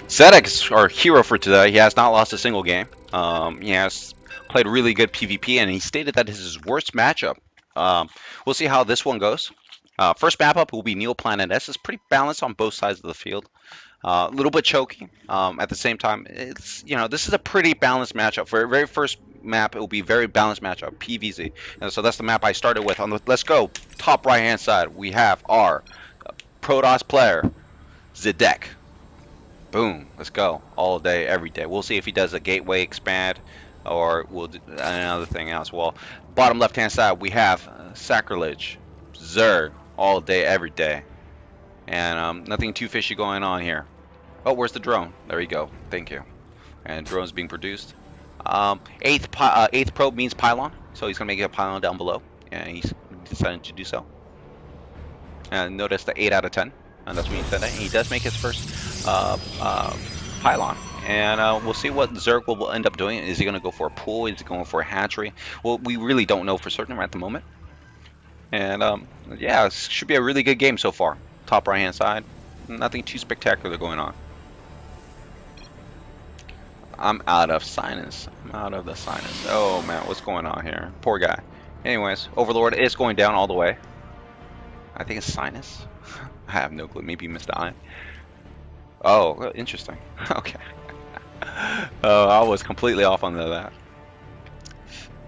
Zedek is our hero for today. He has not lost a single game. He has played really good PvP, and he stated that this is his worst matchup. We'll see how this one goes. First map up will be Neo Planet S. It's pretty balanced on both sides of the field. A little bit choky. At the same time, this is a pretty balanced matchup. For very first map, it will be very balanced matchup, PVZ. And so that's the map I started with. Let's go. Top right hand side, we have our Protoss player, Zedek. Boom, let's go. All day, every day. We'll see if he does a gateway expand or we'll do another thing else. Well, bottom left hand side, we have Sacrilege, Zerg, all day, every day. And nothing too fishy going on here. Oh, where's the drone? There you go. Thank you. And drone's being produced. Eighth probe means pylon, so he's gonna make a pylon down below, and he's decided to do so. And notice the 8 out of 10, and that's what he said. And he does make his first pylon, and we'll see what Zerg will end up doing. Is he gonna go for a pool? Is he going for a hatchery? Well, we really don't know for certain at the moment. And yeah, it should be a really good game so far. Top right hand side, nothing too spectacular going on. I'm out of sinus. I'm out of the sinus. Oh man, what's going on here? Poor guy. Anyways, Overlord is going down all the way. I think it's sinus. I have no clue. Maybe he missed the eye. Oh, interesting. Okay. I was completely off on that.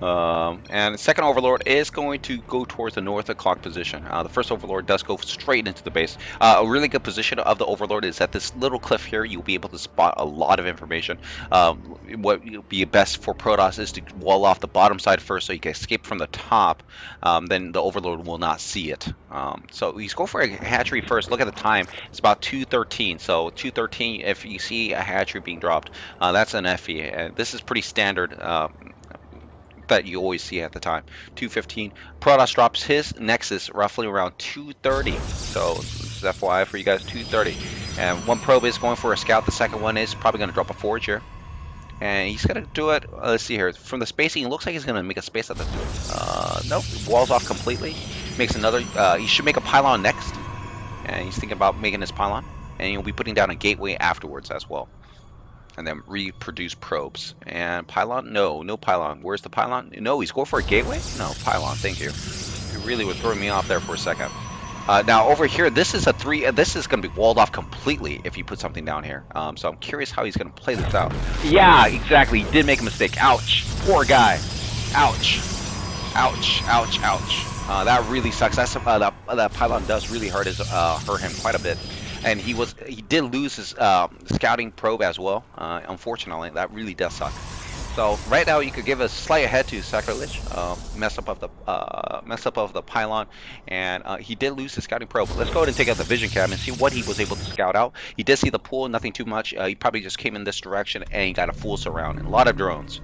And the second Overlord is going to go towards the north o'clock position. The first Overlord does go straight into the base. A really good position of the Overlord is at this little cliff here. You'll be able to spot a lot of information. What will be best for Protoss is to wall off the bottom side first so you can escape from the top. Then the Overlord will not see it. So he's going for a hatchery first. Look at the time. It's about 2:13. So 2:13, if you see a hatchery being dropped, that's an FE. And this is pretty standard. That you always see at the time. 2:15. Protoss drops his Nexus roughly around 2:30. So this is FYI for you guys, 2:30. And one probe is going for a scout. The second one is probably going to drop a forge here. And he's going to do it. Let's see here. From the spacing, it looks like he's going to make a space at the nope. Walls off completely. Makes another. He should make a pylon next. And he's thinking about making his pylon. And he'll be putting down a gateway afterwards as well. And then reproduce probes. And pylon? No, no pylon. Where's the pylon? No, he's going for a gateway? No, pylon, thank you. You really would throw me off there for a second. Now over here, this is this is going to be walled off completely if you put something down here. So I'm curious how he's going to play this out. Yeah, exactly. He did make a mistake. Ouch. Poor guy. Ouch. Ouch. Ouch. Ouch. That really sucks. That's that pylon does really hurt him quite a bit. And he did lose his scouting probe as well. Unfortunately, that really does suck. So right now you could give a slight ahead to Sacrilege, mess up of the pylon, and he did lose his scouting probe. Let's go ahead and take out the vision cam and see what he was able to scout out. He did see the pool, nothing too much. He probably just came in this direction and he got a full surround. A lot of drones,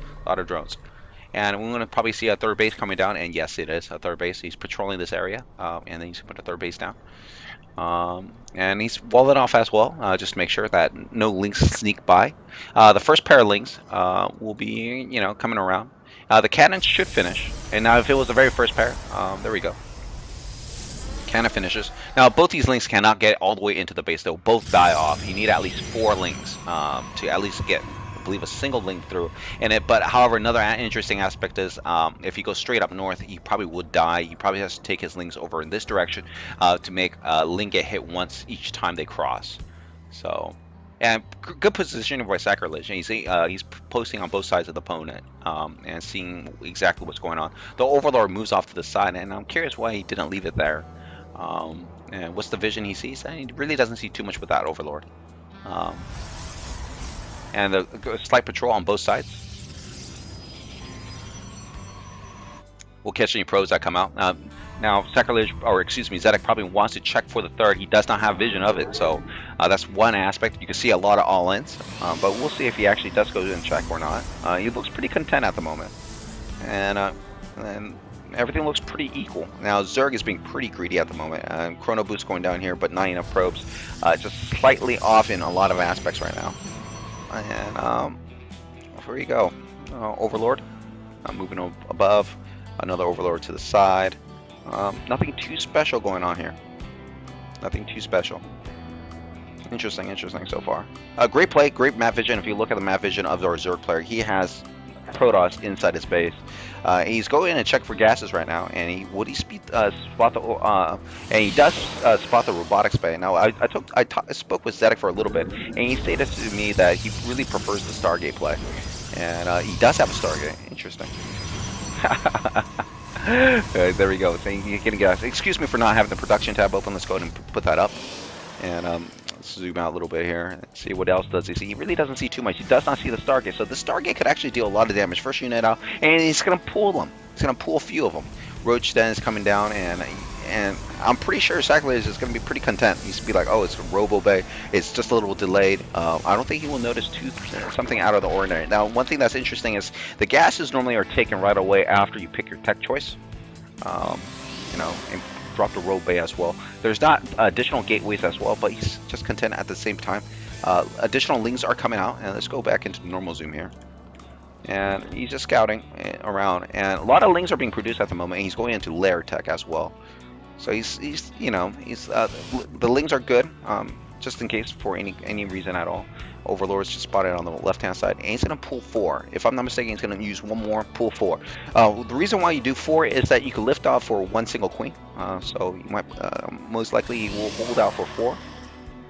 And we're going to probably see a third base coming down, and yes, it is a third base. He's patrolling this area, and then he's going to put a third base down. And he's walled it off as well, just to make sure that no links sneak by. The first pair of links will be, coming around. The cannon should finish. And now if it was the very first pair, there we go. Cannon finishes. Now both these links cannot get all the way into the base. They'll both die off. You need at least 4 links to at least get, I believe, a single link through in it. But however, another interesting aspect is if he goes straight up north, he probably would die. He probably has to take his links over in this direction to make a link get hit once each time they cross. So, and good positioning by Sacrilege. He's posting on both sides of the opponent and seeing exactly what's going on. The Overlord moves off to the side, and I'm curious why he didn't leave it there. And what's the vision he sees? And he really doesn't see too much with that Overlord. And a slight patrol on both sides. We'll catch any probes that come out. Now, Sacrilege, or excuse me, Zedek probably wants to check for the third. He does not have vision of it, so that's one aspect. You can see a lot of all-ins, but we'll see if he actually does go and check or not. He looks pretty content at the moment, and everything looks pretty equal. Now, Zerg is being pretty greedy at the moment. Chrono Boost going down here, but not enough probes. Just slightly off in a lot of aspects right now. And here you go. Overlord. Moving above. Another Overlord to the side. Nothing too special going on here. Nothing too special. Interesting, interesting so far. Great play, great map vision. If you look at the map vision of our Zerg player, he has Protoss inside his base. He's going in and check for gases right now, and spot the and he does spot the robotics bay. Now I spoke with Zedek for a little bit, and he stated to me that he really prefers the Stargate play, and he does have a Stargate. Interesting. There we go. So you can guess. Excuse me for not having the production tab open. Let's go ahead and put that up. And let's zoom out a little bit here and see what else does he see. He really doesn't see too much. He does not see the Stargate. So the Stargate could actually deal a lot of damage. First unit out, and he's going to pull them. He's going to pull a few of them. Roach then is coming down, and I'm pretty sure Sacrilege is going to be pretty content. He's going to be like, oh, it's a Robo Bay. It's just a little delayed. I don't think he will notice something out of the ordinary. Now, one thing that's interesting is the gases normally are taken right away after you pick your tech choice. You know, and drop the road bay as well. There's not additional gateways as well, but he's just content at the same time. Additional links are coming out, and let's go back into normal zoom here. And he's just scouting around, and a lot of links are being produced at the moment, and he's going into lair tech as well. So he's the links are good, just in case for any reason at all. Overlord's just spotted on the left-hand side, and he's going to pull 4. If I'm not mistaken, he's going to use one more, pull 4. The reason why you do 4 is that you can lift off for one single queen. So you might most likely he will hold out for 4.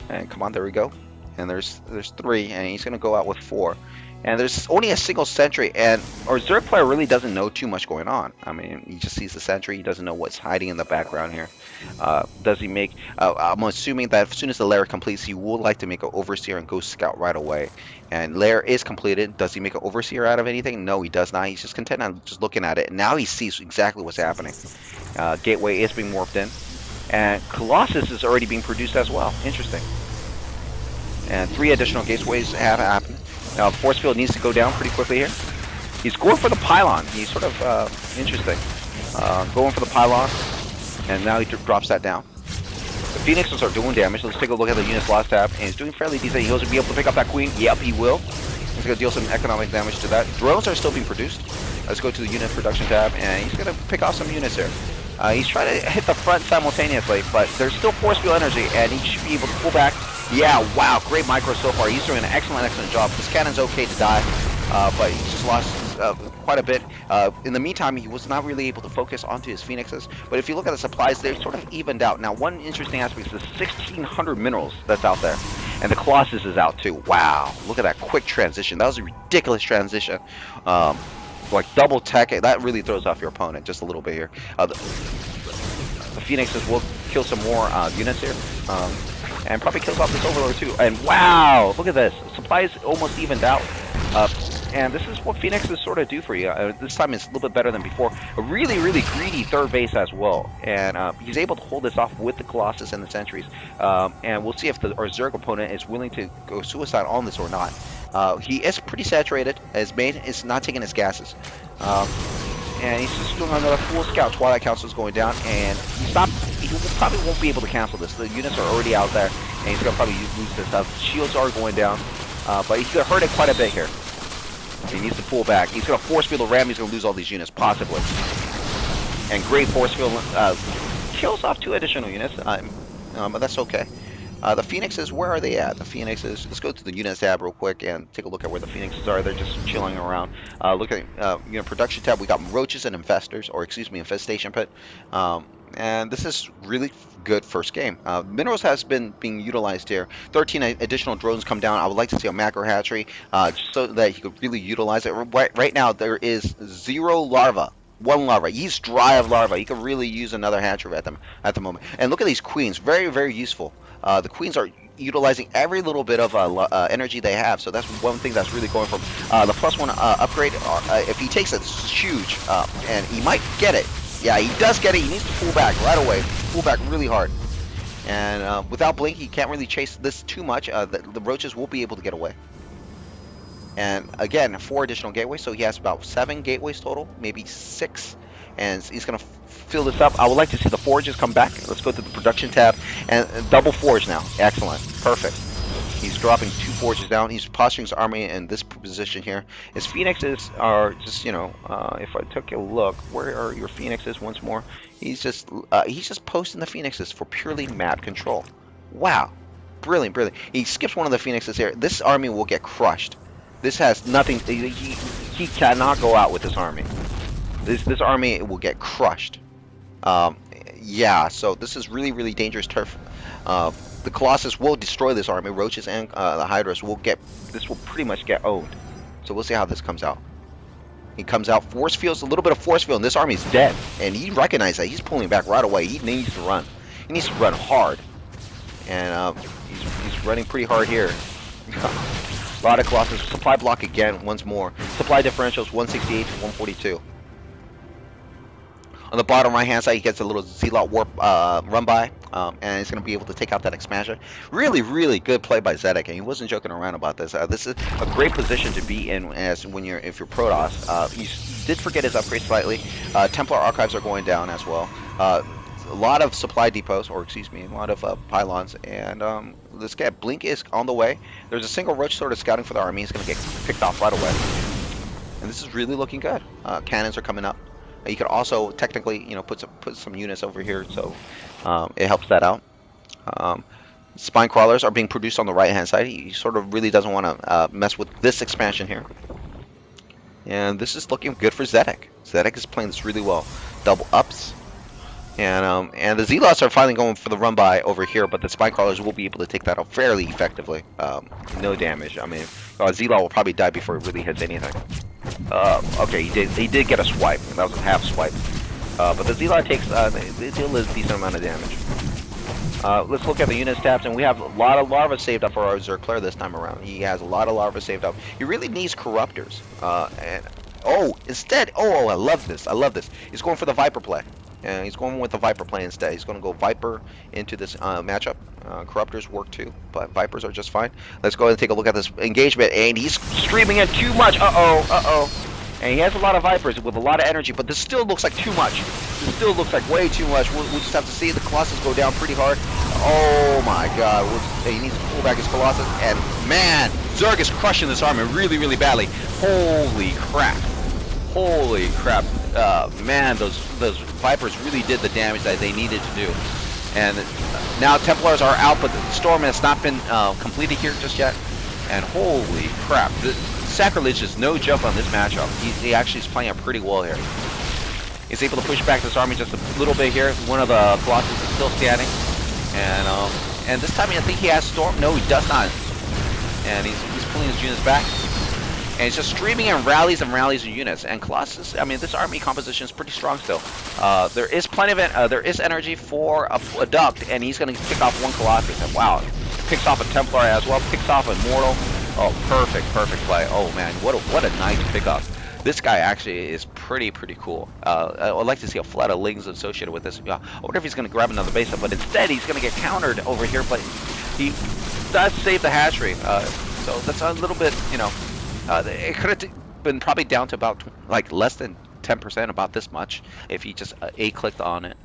And come on, there we go. And there's 3, and he's going to go out with 4. And there's only a single sentry, and our Zerg player really doesn't know too much going on. I mean, he just sees the sentry. He doesn't know what's hiding in the background here. Does he make... I'm assuming that as soon as the lair completes, he would like to make an overseer and go scout right away. And lair is completed. Does he make an overseer out of anything? No, he does not. He's just content on just looking at it. And now he sees exactly what's happening. Gateway is being morphed in. And Colossus is already being produced as well. Interesting. And 3 additional gateways have happened. Now, the force field needs to go down pretty quickly here. He's going for the pylon. He's sort of interesting. Going for the pylon, and now he drops that down. The Phoenixes are doing damage. Let's take a look at the unit's loss tab, and he's doing fairly decent. He'll be able to pick up that queen. Yep, he will. He's going to deal some economic damage to that. Drones are still being produced. Let's go to the unit production tab, and he's going to pick off some units here. He's trying to hit the front simultaneously, but there's still force field energy, and he should be able to pull back. Yeah, wow, great micro so far. He's doing an excellent job. This cannon's okay to die, but he's just lost quite a bit. In the meantime, he was not really able to focus onto his Phoenixes, but if you look at the supplies, they're sort of evened out. Now, one interesting aspect is the 1,600 minerals that's out there, and the Colossus is out too. Wow, look at that quick transition. That was a ridiculous transition. Like double tech, that really throws off your opponent just a little bit here. The Phoenixes will kill some more units here. And probably kills off this Overlord too. And wow, look at this. Supplies almost evened out. And this is what Phoenixes sort of do for you. This time it's a little bit better than before. A really, really greedy third base as well. And he's able to hold this off with the Colossus and the Sentries. And we'll see if our Zerg opponent is willing to go suicide on this or not. He is pretty saturated. His main is not taking his gases. And he's just doing another full scout. Twilight Council is going down, and he probably won't be able to cancel this. The units are already out there, and he's gonna probably lose this stuff. Shields are going down, but he's gonna hurt it quite a bit here. He needs to pull back. He's gonna force field a ram. He's gonna lose all these units, possibly. And great force field kills off 2 additional units, but that's okay. The Phoenixes, where are they at? The Phoenixes, let's go to the units tab real quick and take a look at where the Phoenixes are. They're just chilling around. Look at production tab. We got roaches and infestation pit. And this is really good first game. Minerals has been being utilized here. 13 additional drones come down. I would like to see a macro hatchery just so that he could really utilize it. Right now there is 0 larva. 1 larva. He's dry of larva. He could really use another hatchery at the moment. And look at these queens. Very, very useful. The queens are utilizing every little bit of energy they have, so that's one thing that's really going from the +1 upgrade. If he takes it, this is huge, and he might get it. Yeah, he does get it. He needs to pull back right away. Pull back really hard. And without blink, he can't really chase this too much. The roaches will be able to get away. And again, 4 additional gateways, so he has about 7 gateways total, maybe 6. And he's going to fill this up. I would like to see the forges come back. Let's go to the production tab. And double forge now. Excellent. Perfect. He's dropping 2 forges down. He's posturing his army in this position here. His Phoenixes are just, if I took a look, where are your Phoenixes once more? He's just posting the Phoenixes for purely map control. Wow. Brilliant, brilliant. He skips one of the Phoenixes here. This army will get crushed. This has nothing. He cannot go out with this army. This army will get crushed. Um, yeah, so this is really, really dangerous turf. The Colossus will destroy this army. Roaches and the Hydras will get. This will pretty much get owned. So we'll see how this comes out. He comes out, force fields, a little bit of force field, and this army is dead. And he recognizes that. He's pulling back right away. He needs to run. He needs to run hard. And he's running pretty hard here. A lot of Colossus. Supply block again, once more. Supply differentials, 168 to 142. On the bottom right-hand side, he gets a little Zealot Warp run by, and he's going to be able to take out that expansion. Really, really good play by Zedek, and he wasn't joking around about this. This is a great position to be in if you're Protoss. He did forget his upgrade slightly. Templar archives are going down as well. A lot of supply depots, or excuse me, a lot of pylons, and this guy Blink is on the way. There's a single Roach sort of scouting for the army. He's going to get picked off right away, and this is really looking good. Cannons are coming up. You could also technically, put some units over here, so it helps that out. Spine crawlers are being produced on the right-hand side. He sort of really doesn't want to mess with this expansion here. And this is looking good for Zedek. Zedek is playing this really well. Double ups. And the Zealots are finally going for the run-by over here, but the Spine crawlers will be able to take that out fairly effectively. No damage. I mean, Zealot will probably die before it really hits anything. Okay, he did get a swipe. That was a half swipe. But the Zealot takes they deal a decent amount of damage. Let's look at the unit stats, and we have a lot of larva saved up for our Zerg player this time around. He has a lot of larva saved up. He really needs corruptors. Instead, I love this. I love this. He's going for the Viper play. And he's going with the Viper play instead. He's going to go Viper into this matchup. Corruptors work too, but Vipers are just fine. Let's go ahead and take a look at this engagement. And he's streaming in too much. And he has a lot of Vipers with a lot of energy, but this still looks like too much. This still looks like way too much. We'll just have to see. The Colossus go down pretty hard. Oh my god. He needs to pull back his Colossus. And man, Zerg is crushing this army really, really badly. Holy crap. Holy crap. Man, those Vipers really did the damage that they needed to do. And now Templars are out, but the Storm has not been completed here just yet. And holy crap. The Sacrilege is no joke on this matchup. He actually is playing it pretty well here. He's able to push back this army just a little bit here. One of the Colossus is still standing. And this time I think he has Storm. No, he does not. And he's pulling his units back. And he's just streaming in rallies and rallies of units. And Colossus, I mean, this army composition is pretty strong still. There is plenty of there is energy for a duct, and he's going to pick off one Colossus. And wow, picks off a Templar as well, picks off an Immortal. Oh, perfect play. Oh man, what a nice pickup. This guy actually is pretty cool. I would like to see a flood of Lings associated with this. I wonder if he's going to grab another base up, but instead he's going to get countered over here. But he does save the hatchery, so that's a little bit, it could have been probably down to about like less than 10%, about this much, if he just A-clicked on it.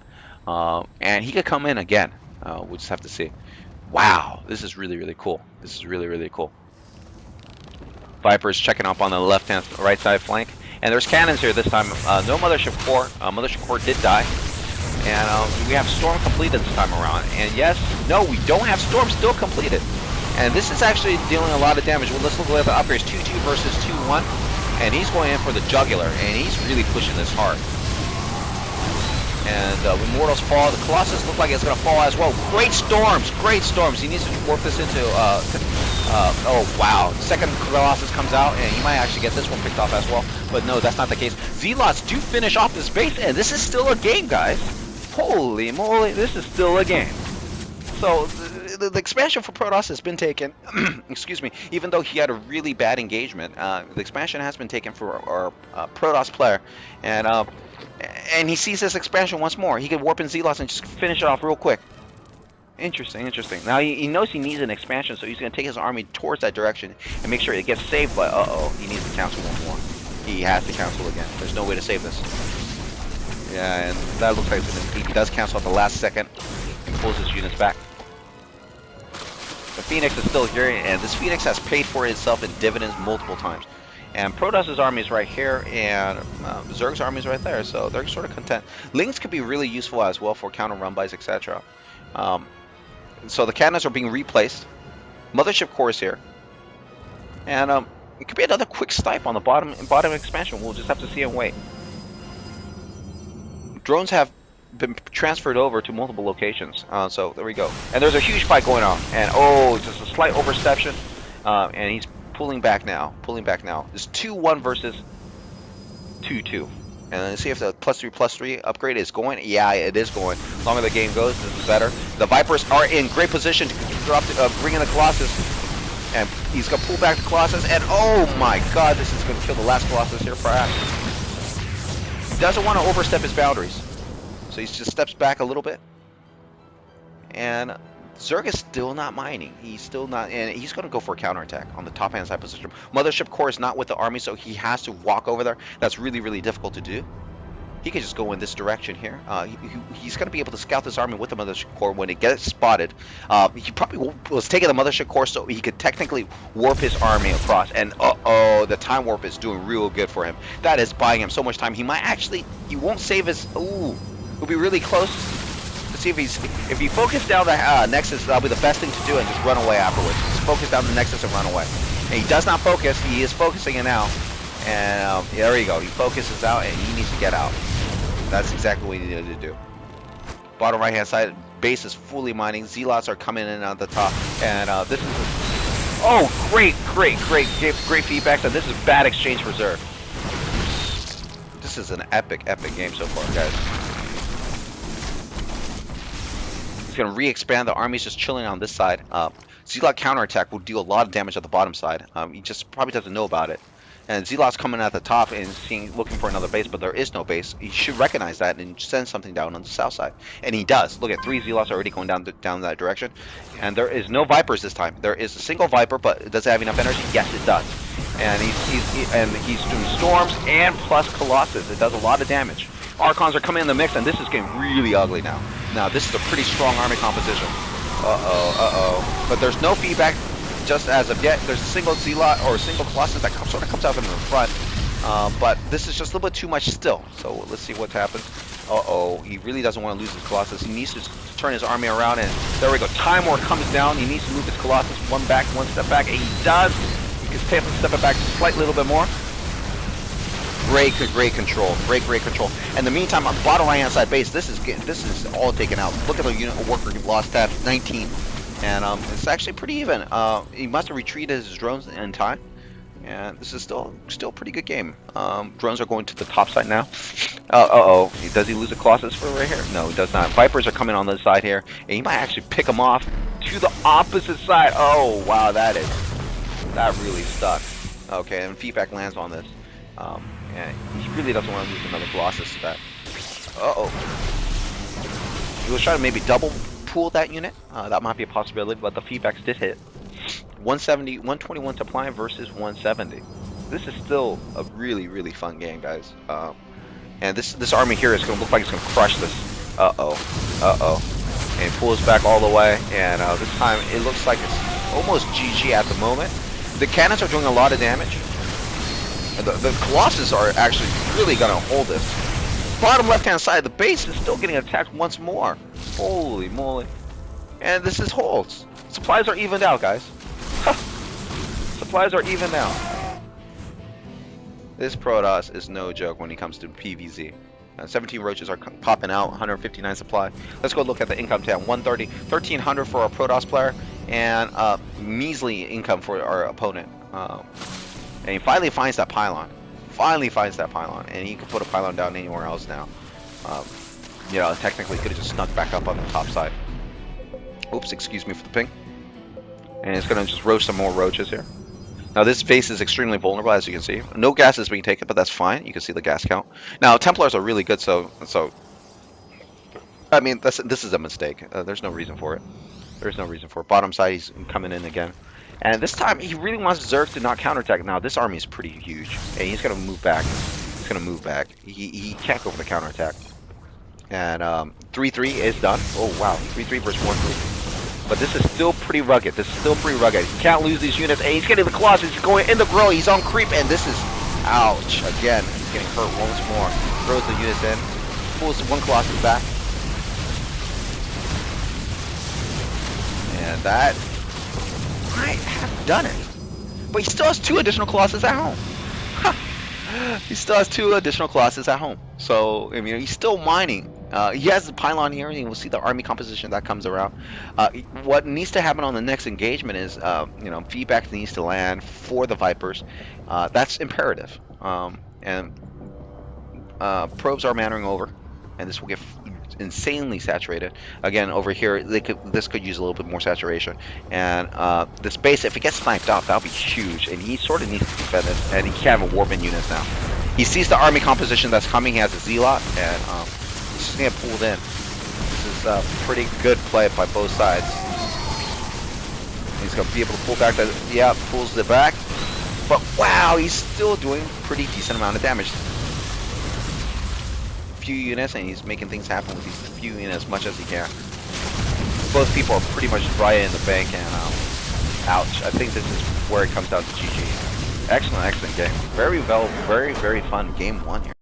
And he could come in again. We'll just have to see. Wow, this is really cool. This is really cool. Viper's checking up on the right side flank. And there's cannons here this time. No Mothership Core. Mothership Core did die. And we have Storm completed this time around. And no, we don't have Storm still completed. And this is actually dealing a lot of damage. Well, let's look at the upgrades. 2-2 versus 2-1. And he's going in for the jugular. And he's really pushing this hard. And when Mortals fall, the Colossus looks like it's going to fall as well. Great storms. He needs to warp this into, oh wow. Second Colossus comes out, and he might actually get this one picked off as well. But no, that's not the case. Zealots do finish off this base, and this is still a game, guys. Holy moly, this is still a game. So, the expansion for Protoss has been taken, excuse me, even though he had a really bad engagement. The expansion has been taken for our Protoss player. And he sees this expansion once more. He could warp in Zealots and just finish it off real quick. Interesting. Now he knows he needs an expansion, so he's going to take his army towards that direction and make sure it gets saved. But he needs to cancel one more. He has to cancel again. There's no way to save this. Yeah, and that looks like he does cancel at the last second and pulls his units back. The Phoenix is still here, and this Phoenix has paid for itself in dividends multiple times. And Protoss' army is right here, and Zerg's army is right there, so they're sort of content. Lings could be really useful as well for counter run-bys, etc. So the cannons are being replaced. Mothership core is here. And it could be another quick snipe on the bottom expansion. We'll just have to see and wait. Drones have been transferred over to multiple locations. So there we go. And there's a huge fight going on. And oh, just a slight overception. And he's pulling back now. It's 2-1 versus 2-2. And let's see if the +3/+3 upgrade is going. Yeah, it is going. The longer the game goes, this is better. The Vipers are in great position to drop, bring in the Colossus. And he's going to pull back the Colossus. And oh my god, this is going to kill the last Colossus here, perhaps. He doesn't want to overstep his boundaries. So he just steps back a little bit. And Zerg is still not mining. He's still not, and he's going to go for a counterattack on the top hand side position. Mothership core is not with the army, so he has to walk over there. That's really, really difficult to do. He can just go in this direction here. He's going to be able to scout this army with the Mothership core when it gets spotted. He probably was taking the Mothership core so he could technically warp his army across. And uh-oh, the time warp is doing real good for him. That is buying him so much time. He might actually, he won't save his, ooh, it'll be really close. See if he focused down the Nexus, that'll be the best thing to do, and just run away afterwards. Just focus down the Nexus and run away. And he does not focus. He is focusing it now, and there you go. He focuses out, and he needs to get out. That's exactly what he needed to do. Bottom right hand side, base is fully mining. Zealots are coming in on the top, and this is great feedback. And this is bad exchange for Zerg. This is an epic game so far, guys. He's going to re-expand. The army's just chilling on this side. Zealot counterattack will deal a lot of damage at the bottom side. He just probably doesn't know about it. And Zealot's coming at the top and looking for another base, but there is no base. He should recognize that and send something down on the south side. And he does. Look at 3 Zealots already going down that direction. And there is no Vipers this time. There is a single Viper, but does it have enough energy? Yes, it does. And he's doing Storms and plus Colossus. It does a lot of damage. Archons are coming in the mix, and this is getting really ugly now. Now, this is a pretty strong army composition. But there's no feedback just as of yet. There's a single Zealot or a single Colossus that sort of comes out from the front. But this is just a little bit too much still. So let's see what happens. He really doesn't want to lose his Colossus. He needs to turn his army around, and there we go. Time War comes down. He needs to move his Colossus one step back, and he does. He can step it back slightly a little bit more. Great control. In the meantime, on the bottom right hand side base, this is all taken out. Look at the unit worker lost tab 19, and it's actually pretty even. He must have retreated his drones in time, and this is still a pretty good game. Drones are going to the top side now. Does he lose a Colossus for right here? No, he does not. Vipers are coming on the side here, and he might actually pick them off to the opposite side. Oh wow, that really stuck. Okay, and feedback lands on this. And he really doesn't want to lose another Colossus to that. He was trying to maybe double pool that unit. That might be a possibility, but the feedbacks did hit. 121 supply versus 170. This is still a really fun game, guys. And this army here is going to look like it's going to crush this. And he pulls back all the way, and this time it looks like it's almost GG at the moment. The cannons are doing a lot of damage. The Colossus are actually really going to hold this. Bottom left-hand side, the base is still getting attacked once more. Holy moly. And this is holds. Supplies are evened out, guys. Supplies are evened out. This Protoss is no joke when it comes to PvZ. 17 roaches are popping out, 159 supply. Let's go look at the income tab. 130, 1300 for our Protoss player, and measly income for our opponent. And he finally finds that pylon. And he can put a pylon down anywhere else now. Technically could have just snuck back up on the top side. Oops, excuse me for the ping. And it's going to just roast some more roaches here. Now this base is extremely vulnerable, as you can see. No gas is being taken, but that's fine. You can see the gas count. Now Templars are really good, so I mean, this is a mistake. There's no reason for it. Bottom side, he's coming in again. And this time, he really wants Zerg to not counterattack. Now, this army is pretty huge. And he's going to move back. He can't go for the counterattack. And 3-3 is done. Oh, wow. 3-3 versus 1-3. But this is still pretty rugged. He can't lose these units. And he's getting the Colossus. He's going in the grill. He's on creep. And this is... Ouch. Again, he's getting hurt once more. Throws the units in. Pulls one Colossus back. and that might have done it. But he still has 2 additional Colossus at home. He still has 2 additional Colossus at home. So, I mean, he's still mining. He has the pylon here, and we'll see the army composition that comes around. What needs to happen on the next engagement is, feedback needs to land for the Vipers. That's imperative. And probes are mannering over, and this will get insanely saturated. Again, over here, this could use a little bit more saturation. And this base, if it gets sniped out, that'll be huge. And he sort of needs to defend this, and he can't have a warping units now. He sees the army composition that's coming. He has a Zealot, and he's just gonna get pulled in. This is a pretty good play by both sides. He's gonna be able to pull back that. Yeah, pulls it back. But wow, he's still doing pretty decent amount of damage. Few units, and he's making things happen with these few units as much as he can. Both people are pretty much right in the bank, and ouch. I think this is where it comes down to GG. Excellent game. Very fun game 1 here.